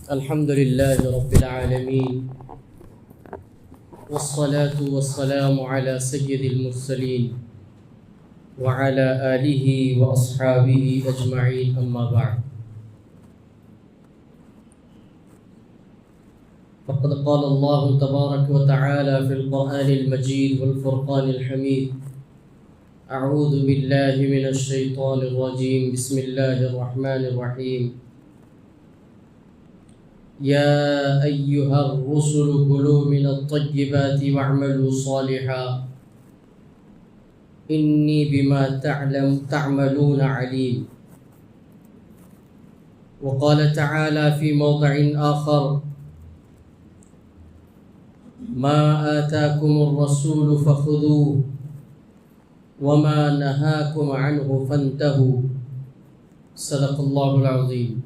الحمد لله رب العالمين والصلاة والسلام على سيد المرسلين وعلى آله وأصحابه أجمعين أما بعد فقد قال الله تبارك وتعالى في القرآن المجيد والفرقان الحميد أعوذ بالله من الشيطان الرجيم بسم الله الرحمن الرحيم يا أيها الرسل كلوا من الطيبات واعملوا صالحا إني بما تعملون عليم. وقال تعالى في موضع آخر ما آتاكم الرسول فخذوه وما نهاكم عنه فانتهوا. صدق الله العظيم.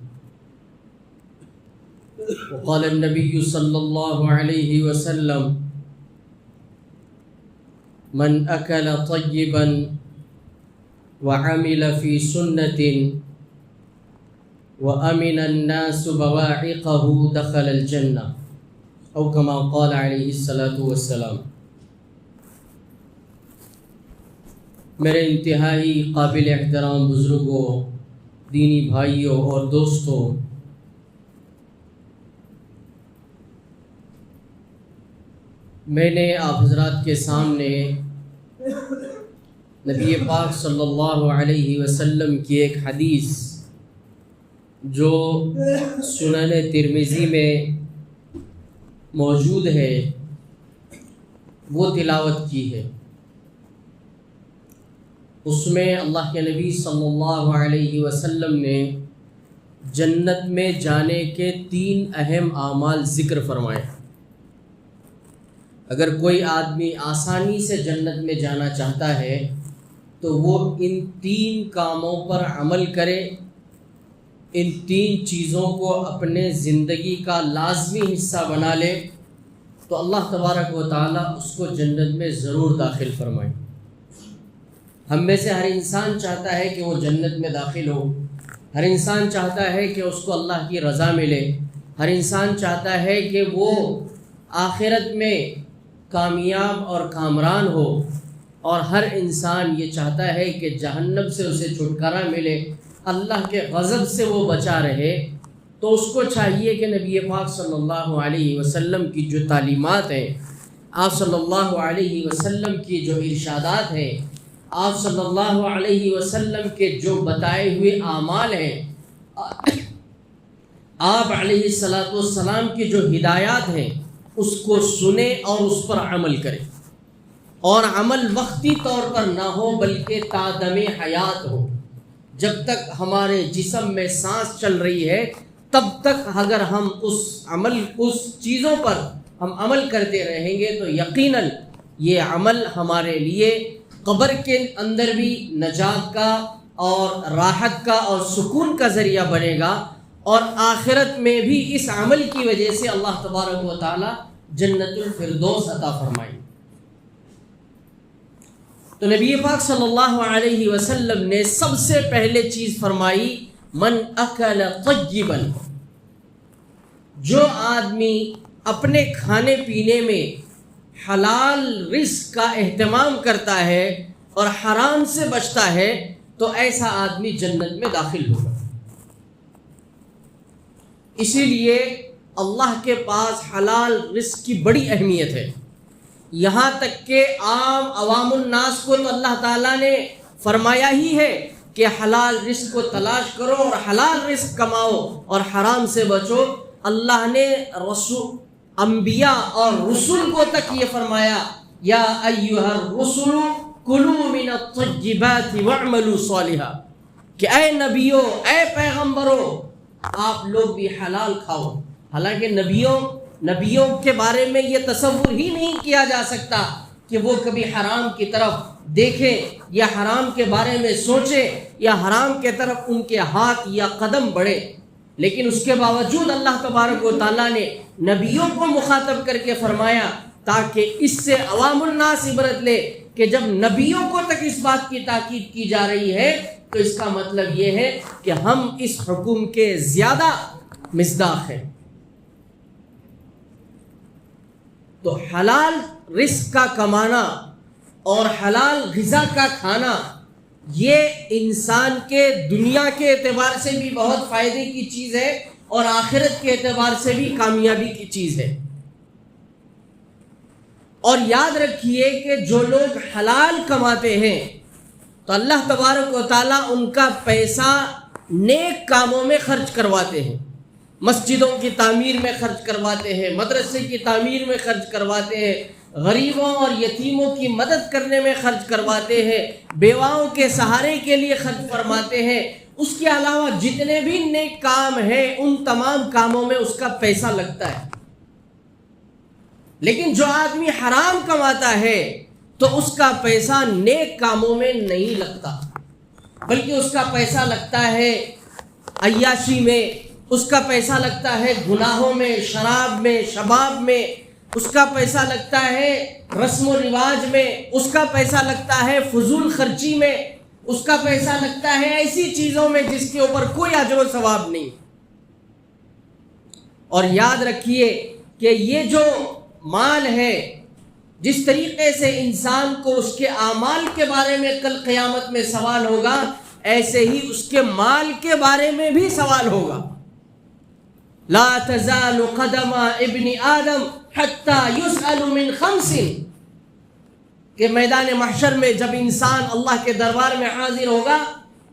وقال النبي صلى الله عليه وسلم من أكل طيبا وعمل في سنة وأمن الناس بواعقه دخل الجنة أو كما قال عليه الصلاة والسلام. میرے انتہائی قابل احترام بزرگوں، دینی بھائیوں اور دوستوں، میں نے آپ حضرات کے سامنے نبی پاک صلی اللہ علیہ وسلم کی ایک حدیث جو سنن ترمذی میں موجود ہے وہ تلاوت کی ہے۔ اس میں اللہ کے نبی صلی اللہ علیہ وسلم نے جنت میں جانے کے 3 اہم اعمال ذکر فرمائے۔ اگر کوئی آدمی آسانی سے جنت میں جانا چاہتا ہے تو وہ ان 3 کاموں پر عمل کرے، ان 3 چیزوں کو اپنے زندگی کا لازمی حصہ بنا لے تو اللہ تبارک و تعالیٰ اس کو جنت میں ضرور داخل فرمائے۔ ہم میں سے ہر انسان چاہتا ہے کہ وہ جنت میں داخل ہو، ہر انسان چاہتا ہے کہ اس کو اللہ کی رضا ملے، ہر انسان چاہتا ہے کہ وہ آخرت میں کامیاب اور کامران ہو، اور ہر انسان یہ چاہتا ہے کہ جہنم سے اسے چھٹکارا ملے، اللہ کے غضب سے وہ بچا رہے۔ تو اس کو چاہیے کہ نبی پاک صلی اللہ علیہ وسلم کی جو تعلیمات ہیں، آپ صلی اللہ علیہ وسلم کی جو ارشادات ہیں، آپ صلی اللہ علیہ وسلم کے جو بتائے ہوئے اعمال ہیں، آپ علیہ السلام کی جو ہدایات ہیں، اس کو سنیں اور اس پر عمل کریں، اور عمل وقتی طور پر نہ ہو بلکہ تا دم حیات ہو۔ جب تک ہمارے جسم میں سانس چل رہی ہے تب تک اگر ہم اس چیزوں پر ہم عمل کرتے رہیں گے تو یقیناً یہ عمل ہمارے لیے قبر کے اندر بھی نجات کا اور راحت کا اور سکون کا ذریعہ بنے گا، اور آخرت میں بھی اس عمل کی وجہ سے اللہ تبارک و تعالی جنت الفردوس عطا فرمائے۔ تو نبی پاک صلی اللہ علیہ وسلم نے سب سے پہلے چیز فرمائی من اکل طیبا، جو آدمی اپنے کھانے پینے میں حلال رزق کا اہتمام کرتا ہے اور حرام سے بچتا ہے تو ایسا آدمی جنت میں داخل ہوگا۔ اسی لیے اللہ کے پاس حلال رزق کی بڑی اہمیت ہے، یہاں تک کہ عوام الناس کو تو اللہ تعالیٰ نے فرمایا ہی ہے کہ حلال رزق کو تلاش کرو اور حلال رزق کماؤ اور حرام سے بچو۔ اللہ نے انبیاء اور رسول کو تک یہ فرمایا یا ایھا الرسل کلوا من الطیبات واعملوا صالحا، کہ اے نبیوں، اے پیغمبروں، آپ لوگ بھی حلال کھاؤ۔ حالانکہ نبیوں کے بارے میں یہ تصور ہی نہیں کیا جا سکتا کہ وہ کبھی حرام کی طرف دیکھیں یا حرام کے بارے میں سوچیں یا حرام کے طرف ان کے ہاتھ یا قدم بڑھے، لیکن اس کے باوجود اللہ تبارک و تعالیٰ نے نبیوں کو مخاطب کر کے فرمایا تاکہ اس سے عوام الناس عبرت لے کہ جب نبیوں کو تک اس بات کی تاکید کی جا رہی ہے تو اس کا مطلب یہ ہے کہ ہم اس حکم کے زیادہ مصداق ہیں، تو حلال رزق کا کمانا اور حلال غذا کا کھانا یہ انسان کے دنیا کے اعتبار سے بھی بہت فائدے کی چیز ہے اور آخرت کے اعتبار سے بھی کامیابی کی چیز ہے۔ اور یاد رکھیے کہ جو لوگ حلال کماتے ہیں تو اللہ تبارک و تعالیٰ ان کا پیسہ نیک کاموں میں خرچ کرواتے ہیں، مسجدوں کی تعمیر میں خرچ کرواتے ہیں، مدرسے کی تعمیر میں خرچ کرواتے ہیں، غریبوں اور یتیموں کی مدد کرنے میں خرچ کرواتے ہیں، بیواؤں کے سہارے کے لیے خرچ فرماتے ہیں۔ اس کے علاوہ جتنے بھی نیک کام ہیں ان تمام کاموں میں اس کا پیسہ لگتا ہے۔ لیکن جو آدمی حرام کماتا ہے تو اس کا پیسہ نیک کاموں میں نہیں لگتا، بلکہ اس کا پیسہ لگتا ہے عیاشی میں، اس کا پیسہ لگتا ہے گناہوں میں، شراب میں، شباب میں، اس کا پیسہ لگتا ہے رسم و رواج میں، اس کا پیسہ لگتا ہے فضول خرچی میں، اس کا پیسہ لگتا ہے ایسی چیزوں میں جس کے اوپر کوئی اجر و ثواب نہیں۔ اور یاد رکھیے کہ یہ جو مال ہے، جس طریقے سے انسان کو اس کے اعمال کے بارے میں کل قیامت میں سوال ہوگا، ایسے ہی اس کے مال کے بارے میں بھی سوال ہوگا۔ لا تزال قدم ابن آدم حتی یسأل من خمس، کہ میدان محشر میں جب انسان اللہ کے دربار میں حاضر ہوگا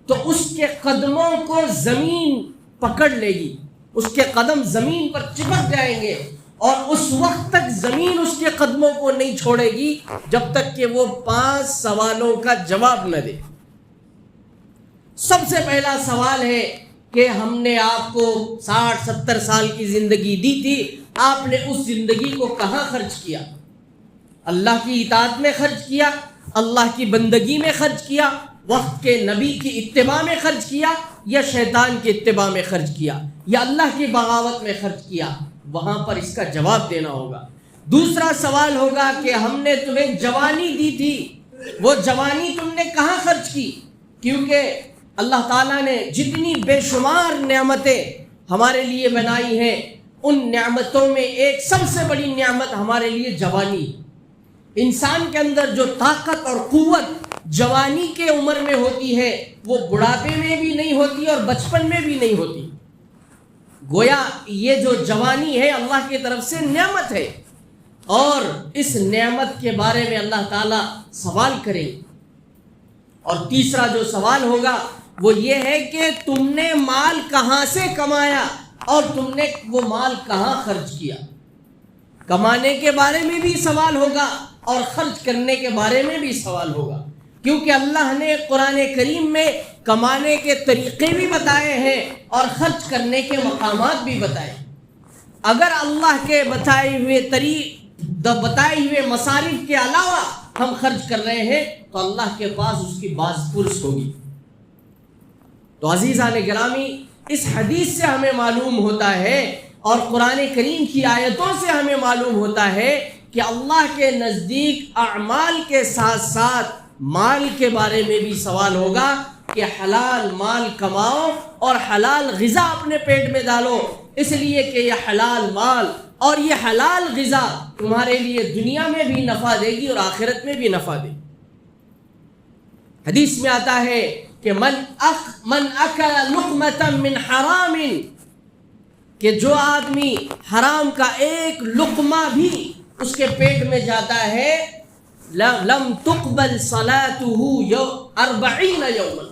تو اس کے قدموں کو زمین پکڑ لے گی، اس کے قدم زمین پر چپک جائیں گے، اور اس وقت تک زمین اس کے قدموں کو نہیں چھوڑے گی جب تک کہ وہ 5 سوالوں کا جواب نہ دے۔ سب سے پہلا سوال ہے کہ ہم نے آپ کو 60-70 سال کی زندگی دی تھی، آپ نے اس زندگی کو کہاں خرچ کیا؟ اللہ کی اطاعت میں خرچ کیا، اللہ کی بندگی میں خرچ کیا، وقت کے نبی کی اتباع میں خرچ کیا، یا شیطان کی اتباع میں خرچ کیا، یا اللہ کی بغاوت میں خرچ کیا؟ وہاں پر اس کا جواب دینا ہوگا۔ دوسرا سوال ہوگا کہ ہم نے تمہیں جوانی دی تھی، وہ جوانی تم نے کہاں خرچ کی؟ کیونکہ اللہ تعالیٰ نے جتنی بے شمار نعمتیں ہمارے لیے بنائی ہیں، ان نعمتوں میں ایک سب سے بڑی نعمت ہمارے لیے جوانی۔ انسان کے اندر جو طاقت اور قوت جوانی کے عمر میں ہوتی ہے وہ بڑھاپے میں بھی نہیں ہوتی اور بچپن میں بھی نہیں ہوتی۔ گویا یہ جو جوانی ہے اللہ کی طرف سے نعمت ہے، اور اس نعمت کے بارے میں اللہ تعالیٰ سوال کرے۔ اور تیسرا جو سوال ہوگا وہ یہ ہے کہ تم نے مال کہاں سے کمایا اور تم نے وہ مال کہاں خرچ کیا۔ کمانے کے بارے میں بھی سوال ہوگا اور خرچ کرنے کے بارے میں بھی سوال ہوگا، کیونکہ اللہ نے قرآن کریم میں کمانے کے طریقے بھی بتائے ہیں اور خرچ کرنے کے مقامات بھی بتائے۔ اگر اللہ کے بتائے ہوئے مصارف کے علاوہ ہم خرچ کر رہے ہیں تو اللہ کے پاس اس کی باز پرس ہوگی۔ تو عزیزان گرامی، اس حدیث سے ہمیں معلوم ہوتا ہے اور قرآن کریم کی آیتوں سے ہمیں معلوم ہوتا ہے کہ اللہ کے نزدیک اعمال کے ساتھ ساتھ مال کے بارے میں بھی سوال ہوگا کہ حلال مال کماؤ اور حلال غذا اپنے پیٹ میں ڈالو، اس لیے کہ یہ حلال مال اور یہ حلال غذا تمہارے لیے دنیا میں بھی نفع دے گی اور آخرت میں بھی نفع دے گی۔ حدیث میں آتا ہے کہ من اکل لقمۃ من حرام، کہ جو آدمی حرام کا ایک لقمہ بھی اس کے پیٹ میں جاتا ہے، لم تقبل صلاته 40 یوما،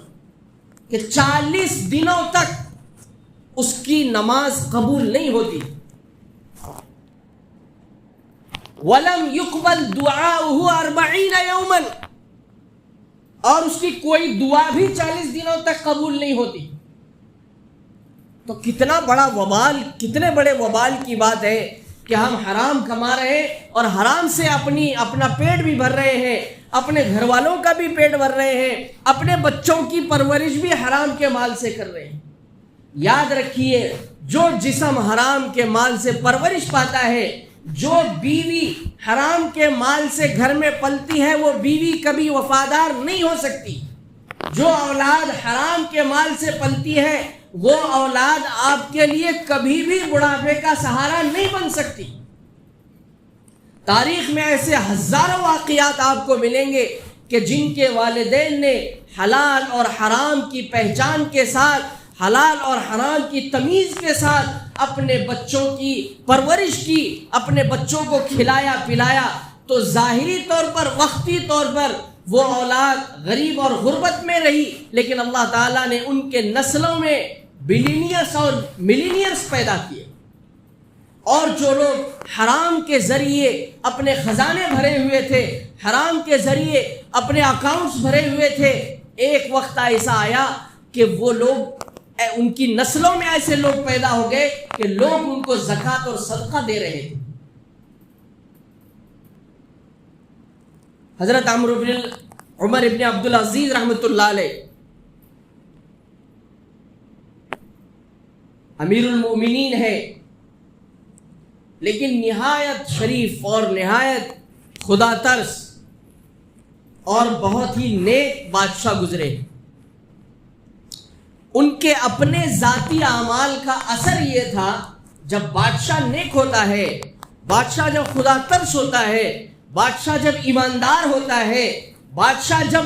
کہ 40 دنوں تک اس کی نماز قبول نہیں ہوتی۔ ولم يقبل دعاؤه 40 یوما، اور اس کی کوئی دعا بھی 40 دنوں تک قبول نہیں ہوتی۔ تو کتنا بڑا وبال، کتنے بڑے وبال کی بات ہے کہ ہم حرام کما رہے ہیں اور حرام سے اپنا پیٹ بھی بھر رہے ہیں، اپنے گھر والوں کا بھی پیٹ بھر رہے ہیں، اپنے بچوں کی پرورش بھی حرام کے مال سے کر رہے ہیں۔ یاد رکھیے، جو جسم حرام کے مال سے پرورش پاتا ہے، جو بیوی حرام کے مال سے گھر میں پلتی ہے، وہ بیوی کبھی وفادار نہیں ہو سکتی۔ جو اولاد حرام کے مال سے پلتی ہے، وہ اولاد آپ کے لیے کبھی بھی بڑھاپے کا سہارا نہیں بن سکتی۔ تاریخ میں ایسے ہزاروں واقعات آپ کو ملیں گے کہ جن کے والدین نے حلال اور حرام کی پہچان کے ساتھ، حلال اور حرام کی تمیز کے ساتھ اپنے بچوں کی پرورش کی، اپنے بچوں کو کھلایا پلایا، تو ظاہری طور پر، وقتی طور پر وہ اولاد غریب اور غربت میں رہی، لیکن اللہ تعالیٰ نے ان کے نسلوں میں بلینئرس اور ملینئرس پیدا کیے۔ اور جو لوگ حرام کے ذریعے اپنے خزانے بھرے ہوئے تھے، حرام کے ذریعے اپنے اکاؤنٹس بھرے ہوئے تھے، ایک وقت ایسا آیا کہ وہ لوگ، ان کی نسلوں میں ایسے لوگ پیدا ہو گئے کہ لوگ ان کو زکوٰۃ اور صدقہ دے رہے تھے۔ حضرت عمر ابن عبدالعزیز رحمۃ اللہ علیہ امیر المؤمنین ہے، لیکن نہایت شریف اور نہایت خدا ترس اور بہت ہی نیک بادشاہ گزرے۔ ان کے اپنے ذاتی اعمال کا اثر یہ تھا، جب بادشاہ نیک ہوتا ہے، بادشاہ جب خدا ترس ہوتا ہے، بادشاہ جب ایماندار ہوتا ہے، بادشاہ جب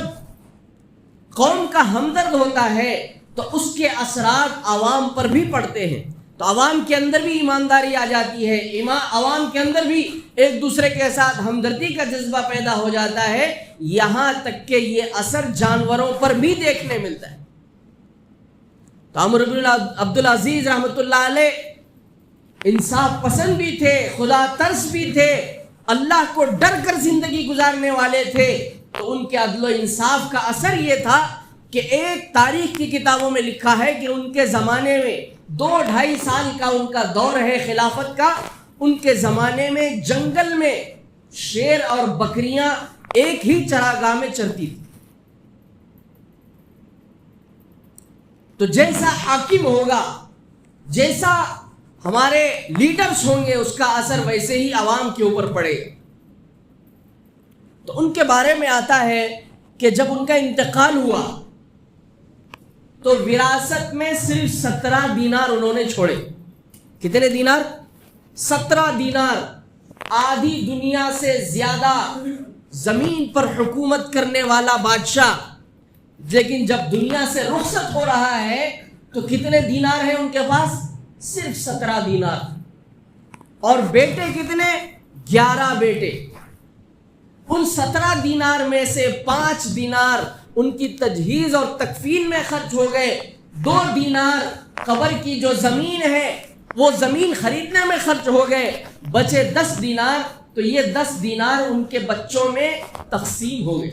قوم کا ہمدرد ہوتا ہے، تو اس کے اثرات عوام پر بھی پڑتے ہیں۔ تو عوام کے اندر بھی ایمانداری آ جاتی ہے، عوام کے اندر بھی ایک دوسرے کے ساتھ ہمدردی کا جذبہ پیدا ہو جاتا ہے، یہاں تک کہ یہ اثر جانوروں پر بھی دیکھنے ملتا ہے۔ تو عمر بن عبدالعزیز رحمۃ اللہ علیہ انصاف پسند بھی تھے، خدا ترس بھی تھے، اللہ کو ڈر کر زندگی گزارنے والے تھے۔ تو ان کے عدل و انصاف کا اثر یہ تھا کہ ایک تاریخ کی کتابوں میں لکھا ہے کہ ان کے زمانے میں 2-2.5 سال کا ان کا دور ہے خلافت کا، ان کے زمانے میں جنگل میں شیر اور بکریاں ایک ہی چراگاہ میں چرتی تھی۔ تو جیسا حاکم ہوگا، جیسا ہمارے لیڈرز ہوں گے، اس کا اثر ویسے ہی عوام کے اوپر پڑے گا۔ تو ان کے بارے میں آتا ہے کہ جب ان کا انتقال ہوا تو وراثت میں صرف 17 دینار انہوں نے چھوڑے۔ کتنے دینار؟ 17 دینار۔ آدھی دنیا سے زیادہ زمین پر حکومت کرنے والا بادشاہ، لیکن جب دنیا سے رخصت ہو رہا ہے تو کتنے دینار ہیں ان کے پاس؟ صرف 17 دینار۔ اور بیٹے کتنے؟ 11 بیٹے۔ ان 17 دینار میں سے 5 دینار ان کی تجہیز اور تکفین میں خرچ ہو گئے، 2 دینار قبر کی جو زمین ہے وہ زمین خریدنے میں خرچ ہو گئے، بچے 10 دینار۔ تو یہ 10 دینار ان کے بچوں میں تقسیم ہو گئے۔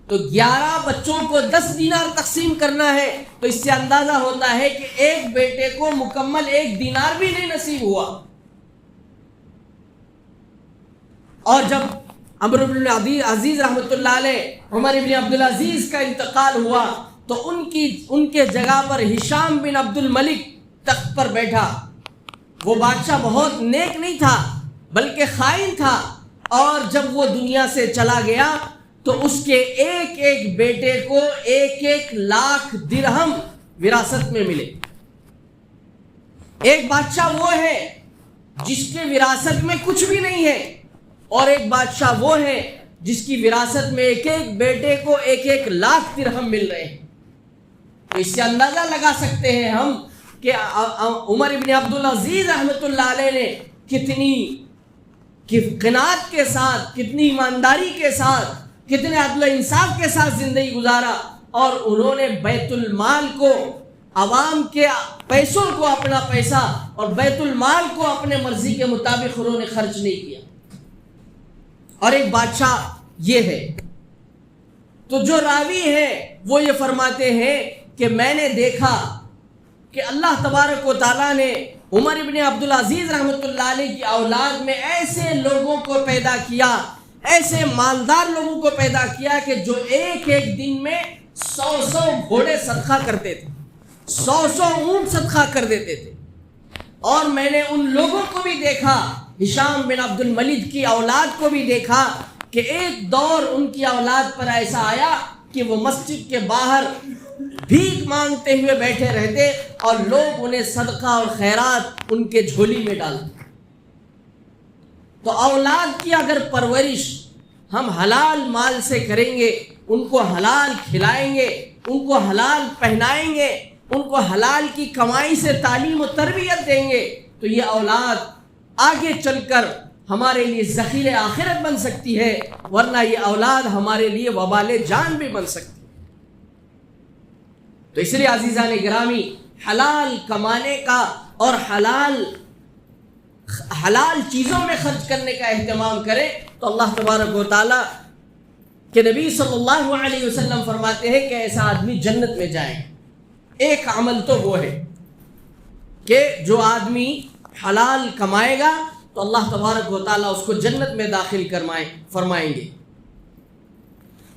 تو 11 بچوں کو 10 دینار تقسیم کرنا ہے، تو اس سے اندازہ ہوتا ہے کہ ایک بیٹے کو مکمل 1 دینار بھی نہیں نصیب ہوا۔ اور جب عمر بن عبدالعزیز رحمۃ اللہ علیہ، عمر بن عبدالعزیز کا انتقال ہوا تو ان کے جگہ پر ہشام بن عبد الملک تخت پر بیٹھا۔ وہ بادشاہ بہت نیک نہیں تھا بلکہ خائن تھا، اور جب وہ دنیا سے چلا گیا تو اس کے ایک ایک بیٹے کو 1 لاکھ درہم وراثت میں ملے۔ ایک بادشاہ وہ ہے جس کے وراثت میں کچھ بھی نہیں ہے، اور ایک بادشاہ وہ ہے جس کی وراثت میں ایک ایک بیٹے کو 1 لاکھ درہم مل رہے ہیں۔ تو اس سے اندازہ لگا سکتے ہیں ہم کہ عمر بن عبدالعزیز رحمۃ اللہ علیہ نے کتنی قناعت کے ساتھ، کتنی ایمانداری کے ساتھ، کتنے عدل و انصاف کے ساتھ زندگی گزارا، اور انہوں نے بیت المال کو، عوام کے پیسوں کو اپنا پیسہ اور بیت المال کو اپنے مرضی کے مطابق انہوں نے خرچ نہیں کیا۔ اور ایک بادشاہ یہ ہے۔ تو جو راوی ہے وہ یہ فرماتے ہیں کہ میں نے دیکھا کہ اللہ تبارک و تعالیٰ نے عمر ابن عبدالعزیز رحمۃ اللہ علیہ کی اولاد میں ایسے لوگوں کو پیدا کیا، ایسے مالدار لوگوں کو پیدا کیا کہ جو ایک ایک دن میں 100 گھوڑے صدقہ کرتے تھے، 100 اونٹ صدقہ کر دیتے تھے۔ اور میں نے ان لوگوں کو بھی دیکھا، ہشام بن عبد الملک کی اولاد کو بھی دیکھا کہ ایک دور ان کی اولاد پر ایسا آیا کہ وہ مسجد کے باہر بھیک مانگتے ہوئے بیٹھے رہتے اور لوگ انہیں صدقہ اور خیرات ان کے جھولی میں ڈالتے۔ تو اولاد کی اگر پرورش ہم حلال مال سے کریں گے، ان کو حلال کھلائیں گے، ان کو حلال پہنائیں گے، ان کو حلال کی کمائی سے تعلیم و تربیت دیں گے، تو یہ اولاد آگے چل کر ہمارے لیے ذخیرہ آخرت بن سکتی ہے، ورنہ یہ اولاد ہمارے لیے وبال جان بھی بن سکتی ہے۔ تو اس لیے عزیزان گرامی، حلال کمانے کا اور حلال چیزوں میں خرچ کرنے کا اہتمام کریں تو اللہ تبارک و تعالیٰ کہ نبی صلی اللہ علیہ وسلم فرماتے ہیں کہ ایسا آدمی جنت میں جائے۔ ایک عمل تو وہ ہے کہ جو آدمی حلال کمائے گا تو اللہ تبارک و تعالیٰ اس کو جنت میں داخل فرمائیں گے۔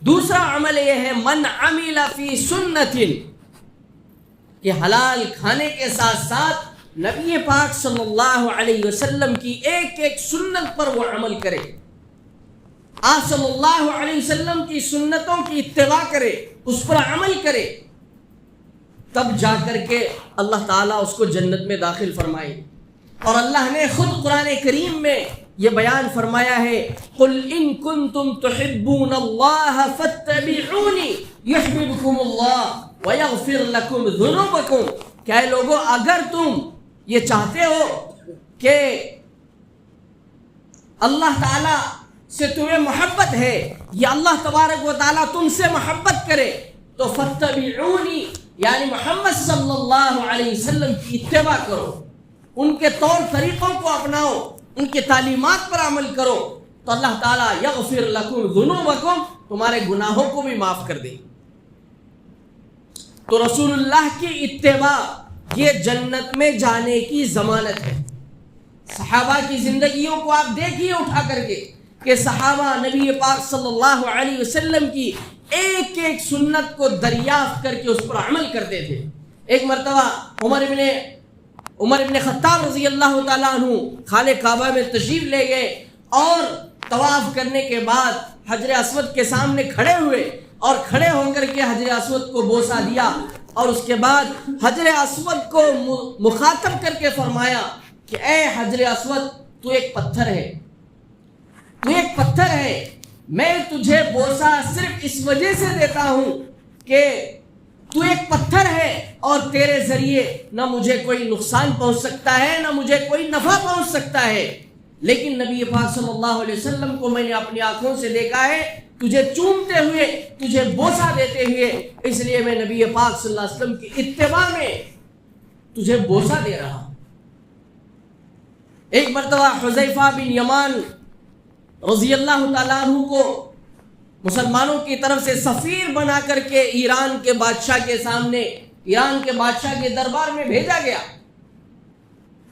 دوسرا عمل یہ ہے من عمل فی سنت، کہ حلال کھانے کے ساتھ ساتھ نبی پاک صلی اللہ علیہ وسلم کی ایک ایک سنت پر وہ عمل کرے، آپ صلی اللہ علیہ وسلم کی سنتوں کی اتباع کرے، اس پر عمل کرے، تب جا کر کے اللہ تعالیٰ اس کو جنت میں داخل فرمائے۔ اور اللہ نے خود قرآن کریم میں یہ بیان فرمایا ہے، قل ان کنتم تحبون اللہ فاتبعونی یحببکم اللہ ویغفر لکم ذنوبکم، کہ اے لوگو اگر تم یہ چاہتے ہو کہ اللہ تعالیٰ سے تمہیں محبت ہے یا اللہ تبارک و تعالیٰ تم سے محبت کرے تو فاتبعونی، یعنی محمد صلی اللہ علیہ وسلم کی اتباع کرو، ان کے طور طریقوں کو اپناؤ، ان کی تعلیمات پر عمل کرو، تو اللہ تعالیٰ یغفر لکم ذنوبکم، تمہارے گناہوں کو بھی معاف کر دے۔ تو رسول اللہ کی اتباع یہ جنت میں جانے کی ضمانت ہے۔ صحابہ کی زندگیوں کو آپ دیکھیے اٹھا کر کے کہ صحابہ نبی پاک صلی اللہ علیہ وسلم کی ایک ایک سنت کو دریافت کر کے اس پر عمل کرتے تھے۔ ایک مرتبہ عمر ابن خطاب رضی اللہ تعالیٰ عنہ خانہ کعبہ میں تشریف لے گئے اور طواف کرنے کے بعد حجر اسود کے سامنے کھڑے ہوئے اور کھڑے ہو کر کے حجر اسود کو بوسہ دیا، اور اس کے بعد حجر اسود کو مخاطب کر کے فرمایا کہ اے حجر اسود، تو ایک پتھر ہے، تو ایک پتھر ہے، میں تجھے بوسہ صرف اس وجہ سے دیتا ہوں کہ تو ایک پتھر ہے اور تیرے ذریعے نہ مجھے کوئی نقصان پہنچ سکتا ہے نہ مجھے کوئی نفع پہنچ سکتا ہے، لیکن نبی پاک صلی اللہ علیہ وسلم کو میں نے اپنی آنکھوں سے دیکھا ہے تجھے چومتے ہوئے، تجھے بوسہ دیتے ہوئے، اس لیے میں نبی پاک صلی اللہ علیہ وسلم کی اتباع میں تجھے بوسہ دے رہا ہوں۔ ایک مرتبہ حذیفہ بن یمان رضی اللہ تعالیٰ عنہ کو مسلمانوں کی طرف سے سفیر بنا کر کے ایران کے بادشاہ کے سامنے، ایران کے بادشاہ کے دربار میں بھیجا گیا۔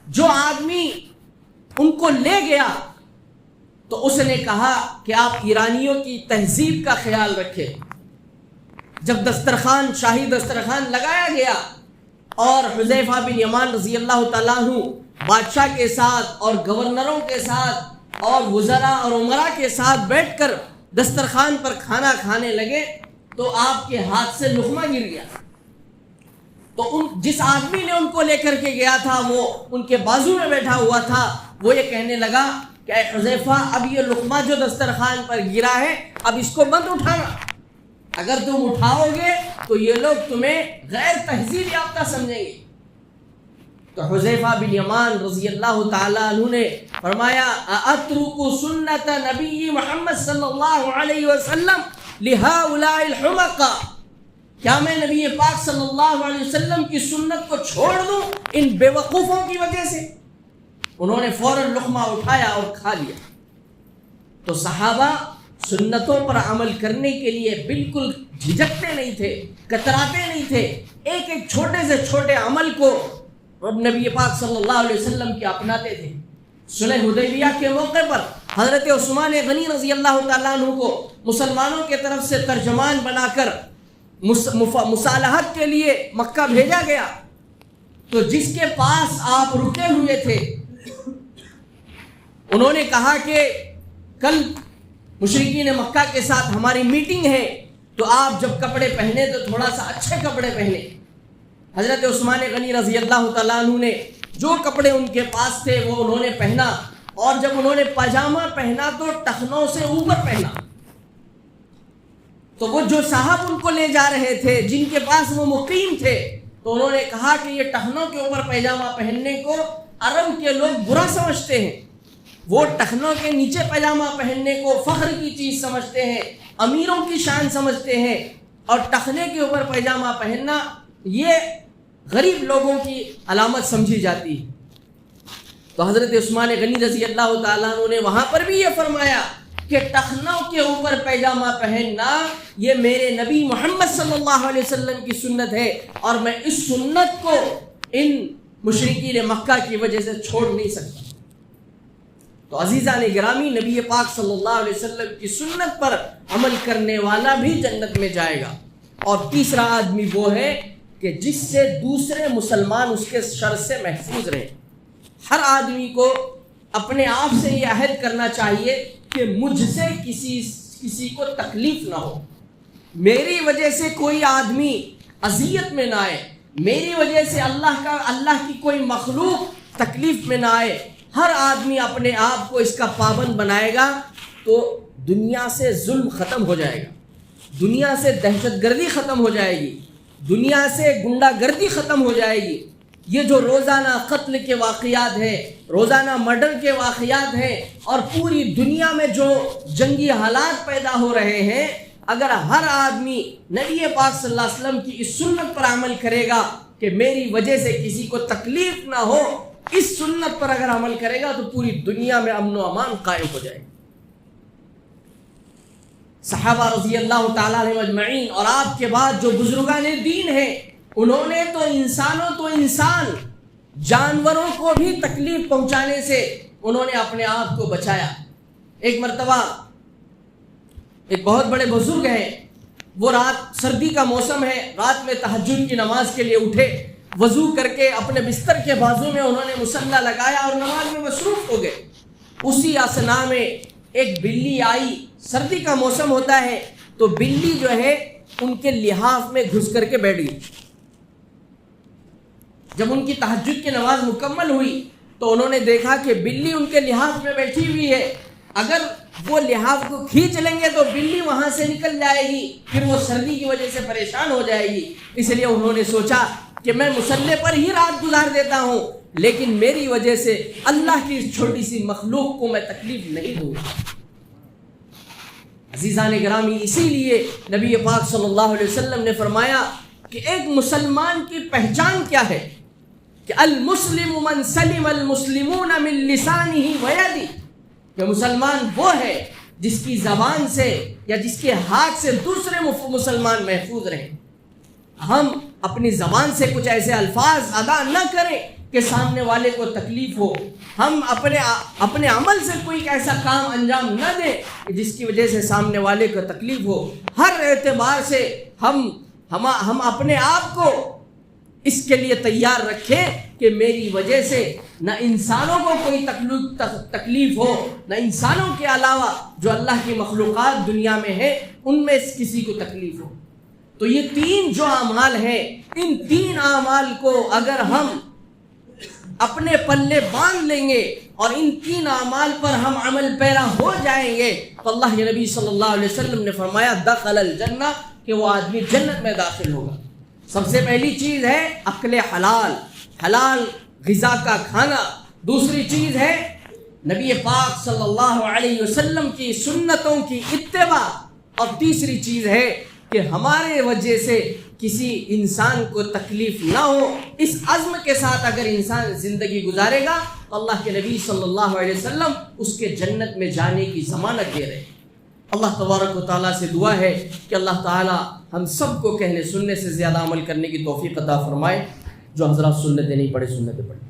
جو آدمی ان کو لے گیا تو اس نے کہا کہ آپ ایرانیوں کی تہذیب کا خیال رکھیں۔ جب دسترخوان، شاہی دسترخوان لگایا گیا اور حذیفہ بن یمان رضی اللہ تعالیٰ عنہ بادشاہ کے ساتھ اور گورنروں کے ساتھ اور وزراء اور امراء کے ساتھ بیٹھ کر دسترخوان پر کھانا کھانے لگے تو آپ کے ہاتھ سے لقمہ گر گیا۔ تو جس آدمی نے ان کو لے کر کے گیا تھا وہ ان کے بازو میں بیٹھا ہوا تھا، وہ یہ کہنے لگا کہ اے حذیفہ، اب یہ لقمہ جو دسترخوان پر گرا ہے اب اس کو مت اٹھانا، اگر تم اٹھاؤ گے تو یہ لوگ تمہیں غیر تہذیب یافتہ سمجھیں گے۔ تو حذیفہ بن یمان رضی اللہ تعالیٰ عنہ نے فرمایا اترک سنت نبی محمد صلی اللہ علیہ وسلم لہؤلاء الحمقاء، کیا میں نبی پاک صلی اللہ علیہ وسلم کی سنت کو چھوڑ دوں ان بے وقوفوں کی وجہ سے؟ انہوں نے فوراً لقمہ اٹھایا اور کھا لیا۔ تو صحابہ سنتوں پر عمل کرنے کے لیے بالکل جھجکتے نہیں تھے، کتراتے نہیں تھے، ایک ایک چھوٹے سے چھوٹے عمل کو نبی پاک صلی اللہ علیہ وسلم کی اپناتے تھے۔ صلح حدیبیہ کے موقع پر حضرت عثمان غنی رضی اللہ تعالیٰ عنہ کو مسلمانوں کے طرف سے ترجمان بنا کر مصالحت کے لیے مکہ بھیجا گیا، تو جس کے پاس آپ رکے ہوئے تھے انہوں نے کہا کہ کل مشرکین مکہ کے ساتھ ہماری میٹنگ ہے، تو آپ جب کپڑے پہنے تو تھوڑا سا اچھے کپڑے پہنے۔ حضرت عثمان غنی رضی اللہ تعالیٰ عنہ نے جو کپڑے ان کے پاس تھے وہ انہوں نے پہنا اور جب انہوں نے پاجامہ پہنا تو ٹخنوں سے اوپر پہنا. تو وہ جو صاحب ان کو لے جا رہے تھے، جن کے پاس وہ مقیم تھے، تو انہوں نے کہا کہ یہ ٹخنوں کے اوپر پاجامہ پہننے کو عرب کے لوگ برا سمجھتے ہیں، وہ ٹخنوں کے نیچے پاجامہ پہننے کو فخر کی چیز سمجھتے ہیں، امیروں کی شان سمجھتے ہیں، اور ٹخنے کے اوپر پاجامہ پہننا یہ غریب لوگوں کی علامت سمجھی جاتی ہے. تو حضرت عثمان غنی رضی اللہ تعالیٰ عنہ نے وہاں پر بھی یہ فرمایا کہ ٹخنوں کے اوپر پاجامہ پہننا یہ میرے نبی محمد صلی اللہ علیہ وسلم کی سنت ہے، اور میں اس سنت کو ان مشرکین مکہ کی وجہ سے چھوڑ نہیں سکتا. تو عزیزان گرامی، نبی پاک صلی اللہ علیہ وسلم کی سنت پر عمل کرنے والا بھی جنت میں جائے گا. اور تیسرا آدمی وہ ہے کہ جس سے دوسرے مسلمان اس کے شر سے محفوظ رہے. ہر آدمی کو اپنے آپ سے یہ عہد کرنا چاہیے کہ مجھ سے کسی کو تکلیف نہ ہو، میری وجہ سے کوئی آدمی اذیت میں نہ آئے، میری وجہ سے اللہ کی کوئی مخلوق تکلیف میں نہ آئے. ہر آدمی اپنے آپ کو اس کا پابند بنائے گا تو دنیا سے ظلم ختم ہو جائے گا، دنیا سے دہشت گردی ختم ہو جائے گی، دنیا سے گنڈا گردی ختم ہو جائے گی. یہ جو روزانہ قتل کے واقعات ہیں، روزانہ مرڈر کے واقعات ہیں، اور پوری دنیا میں جو جنگی حالات پیدا ہو رہے ہیں، اگر ہر آدمی نبی پاک صلی اللہ علیہ وسلم کی اس سنت پر عمل کرے گا کہ میری وجہ سے کسی کو تکلیف نہ ہو، اس سنت پر اگر عمل کرے گا تو پوری دنیا میں امن و امان قائم ہو جائے گا. صحابہ رضی اللہ تعالیٰ عنہم اجمعین اور آپ کے بعد جو بزرگان دین ہیں، انہوں نے تو انسان جانوروں کو بھی تکلیف پہنچانے سے انہوں نے اپنے آپ کو بچایا. ایک مرتبہ ایک بہت بڑے بزرگ ہیں، وہ رات سردی کا موسم ہے، رات میں تہجد کی نماز کے لیے اٹھے، وضو کر کے اپنے بستر کے بازو میں انہوں نے مصلی لگایا اور نماز میں مصروف ہو گئے. اسی اثنا میں ایک بلی آئی، سردی کا موسم ہوتا ہے تو بلی جو ہے ان کے لحاف میں گھس کر کے بیٹھ گئی. جب ان کی تہجد کی نماز مکمل ہوئی تو انہوں نے دیکھا کہ بلی ان کے لحاف میں بیٹھی ہوئی ہے. اگر وہ لحاف کو کھینچ لیں گے تو بلی وہاں سے نکل جائے گی، پھر وہ سردی کی وجہ سے پریشان ہو جائے گی. اس لیے انہوں نے سوچا کہ میں مصلی پر ہی رات گزار دیتا ہوں، لیکن میری وجہ سے اللہ کی اس چھوٹی سی مخلوق کو میں تکلیف نہیں دوں گا. عزیزان گرامی، اسی لیے نبی پاک صلی اللہ علیہ وسلم نے فرمایا کہ ایک مسلمان کی پہچان کیا ہے، کہ المسلم من سلم المسلمون من لسانہ ویدہ، کہ مسلمان وہ ہے جس کی زبان سے یا جس کے ہاتھ سے دوسرے مسلمان محفوظ رہیں. ہم اپنی زبان سے کچھ ایسے الفاظ ادا نہ کریں کہ سامنے والے کو تکلیف ہو. ہم اپنے عمل سے کوئی ایسا کام انجام نہ دیں جس کی وجہ سے سامنے والے کو تکلیف ہو. ہر اعتبار سے ہم اپنے آپ کو اس کے لیے تیار رکھیں کہ میری وجہ سے نہ انسانوں کو کوئی تکلیف ہو، نہ انسانوں کے علاوہ جو اللہ کی مخلوقات دنیا میں ہیں ان میں کسی کو تکلیف ہو. تو یہ تین جو اعمال ہیں، ان تین اعمال کو اگر ہم اپنے پلے باندھ لیں گے اور ان تین اعمال پر ہم عمل پیرا ہو جائیں گے تو اللہ کے نبی صلی اللہ علیہ وسلم نے فرمایا دخل الجنہ، کہ وہ آدمی جنت میں داخل ہوگا. سب سے پہلی چیز ہے اکل حلال غذا کا کھانا. دوسری چیز ہے نبی پاک صلی اللہ علیہ وسلم کی سنتوں کی اتباع. اور تیسری چیز ہے کہ ہمارے وجہ سے کسی انسان کو تکلیف نہ ہو. اس عزم کے ساتھ اگر انسان زندگی گزارے گا تو اللہ کے نبی صلی اللہ علیہ وسلم اس کے جنت میں جانے کی ضمانت دے رہے ہیں. اللہ تبارک و تعالیٰ سے دعا ہے کہ اللہ تعالیٰ ہم سب کو کہنے سننے سے زیادہ عمل کرنے کی توفیق عطا فرمائے. جو حضرات سنتیں نہیں پڑھے سنتیں پڑھیں.